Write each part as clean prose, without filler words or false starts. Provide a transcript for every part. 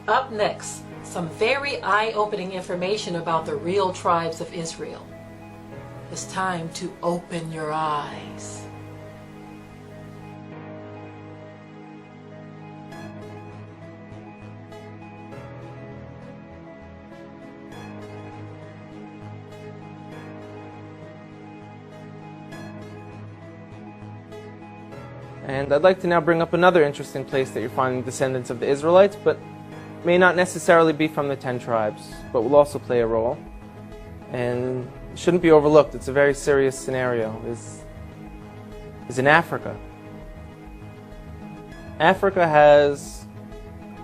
Up next, some very eye-opening information about the real tribes of Israel. It's time to open your eyes. And I'd like to now bring up another interesting place that you're finding descendants of the Israelites, but may not necessarily be from the 10 tribes, but will also play a role. And shouldn't be overlooked. It's a very serious scenario. Is in Africa. Africa has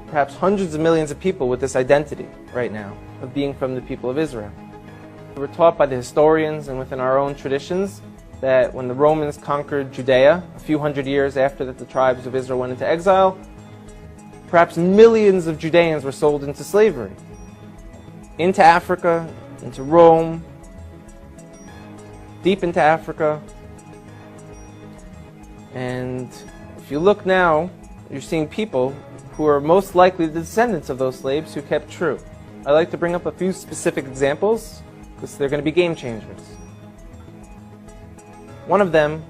perhaps hundreds of millions of people with this identity right now of being from the people of Israel. We're taught by the historians and within our own traditions that when the Romans conquered Judea a few hundred years after that the tribes of Israel went into exile, perhaps millions of Judeans were sold into slavery, into Africa, into Rome, deep into Africa. And if you look now, you're seeing people who are most likely the descendants of those slaves who kept true. I'd like to bring up a few specific examples because they're going to be game changers. One of them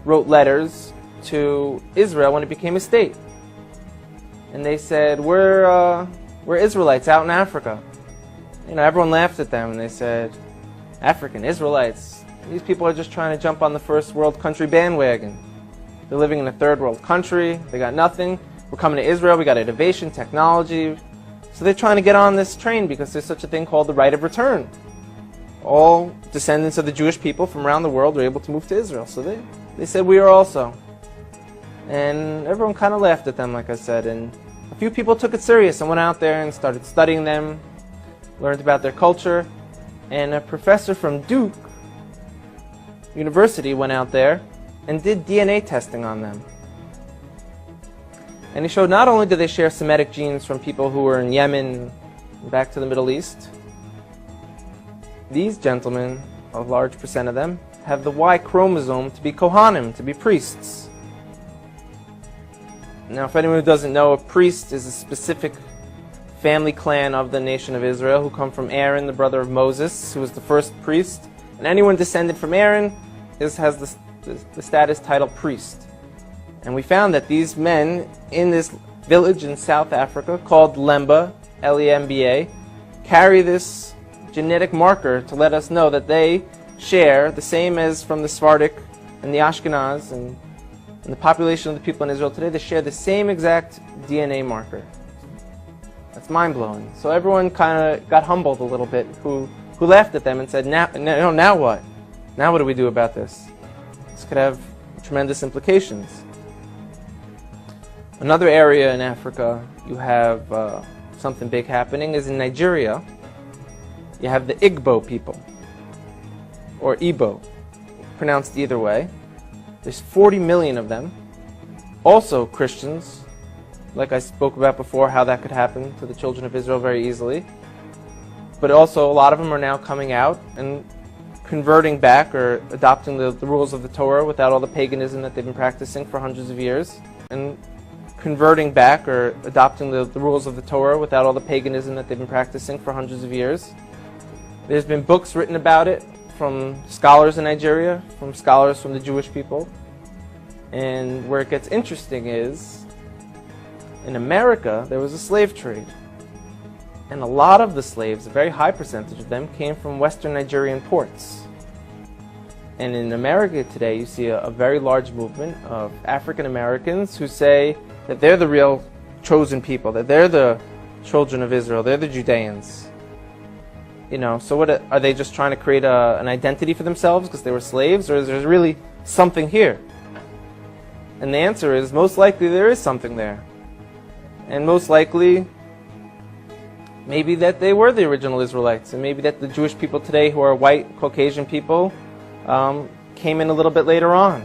wrote letters to Israel when it became a state. And they said, we're Israelites out in Africa. You know, everyone laughed at them and they said, African Israelites, these people are just trying to jump on the first world country bandwagon. They're living in a third world country, they got nothing. We're coming to Israel, we got innovation, technology. So they're trying to get on this train because there's such a thing called the right of return. All descendants of the Jewish people from around the world are able to move to Israel. So they said we are also. And everyone kind of laughed at them, like I said. And a few people took it serious and went out there and started studying them, learned about their culture. And a professor from Duke University went out there and did DNA testing on them. And he showed not only do they share Semitic genes from people who were in Yemen and back to the Middle East, these gentlemen, a large percent of them, have the Y chromosome to be Kohanim, to be priests. Now, if anyone who doesn't know, a priest is a specific family clan of the nation of Israel who come from Aaron, the brother of Moses, who was the first priest. And anyone descended from Aaron has the status title priest. And we found that these men in this village in South Africa called Lemba, L-E-M-B-A, carry this genetic marker to let us know that they share the same as from the Sephardic and the Ashkenaz and the population of the people in Israel today. They share the same exact DNA marker. That's mind-blowing. So everyone kind of got humbled a little bit who laughed at them and said, now what? Now what do we do about this? This could have tremendous implications. Another area in Africa you have something big happening is in Nigeria. You have the Igbo people, or Igbo, pronounced either way. There's 40 million of them, also Christians, like I spoke about before, how that could happen to the children of Israel very easily. But also a lot of them are now coming out and converting back or adopting the rules of the Torah without all the paganism that they've been practicing for hundreds of years. And converting back or adopting the rules of the Torah without all the paganism that they've been practicing for hundreds of years. There's been books written about it from scholars in Nigeria, from scholars from the Jewish people. And where it gets interesting is, in America, there was a slave trade. And a lot of the slaves, a very high percentage of them, came from Western Nigerian ports. And in America today, you see a very large movement of African Americans who say that they're the real chosen people, that they're the children of Israel, they're the Judeans. You know, so what are they just trying to create an identity for themselves because they were slaves, or is there really something here? And the answer is, most likely there is something there. And most likely, maybe that they were the original Israelites, and maybe that the Jewish people today who are white, Caucasian people came in a little bit later on.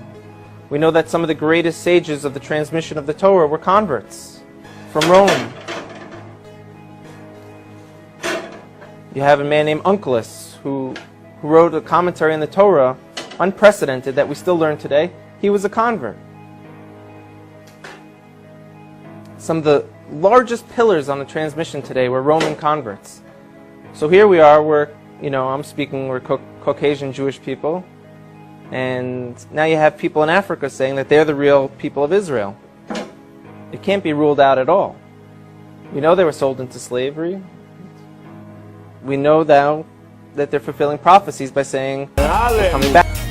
We know that some of the greatest sages of the transmission of the Torah were converts from Rome. You have a man named Onkelos who wrote a commentary on the Torah, unprecedented, that we still learn today. He was a convert. Some of the largest pillars on the transmission today were Roman converts. So here we are, we're Caucasian Jewish people, and now you have people in Africa saying that they're the real people of Israel. It can't be ruled out at all. We know they were sold into slavery. We know now that they're fulfilling prophecies by saying they're coming back.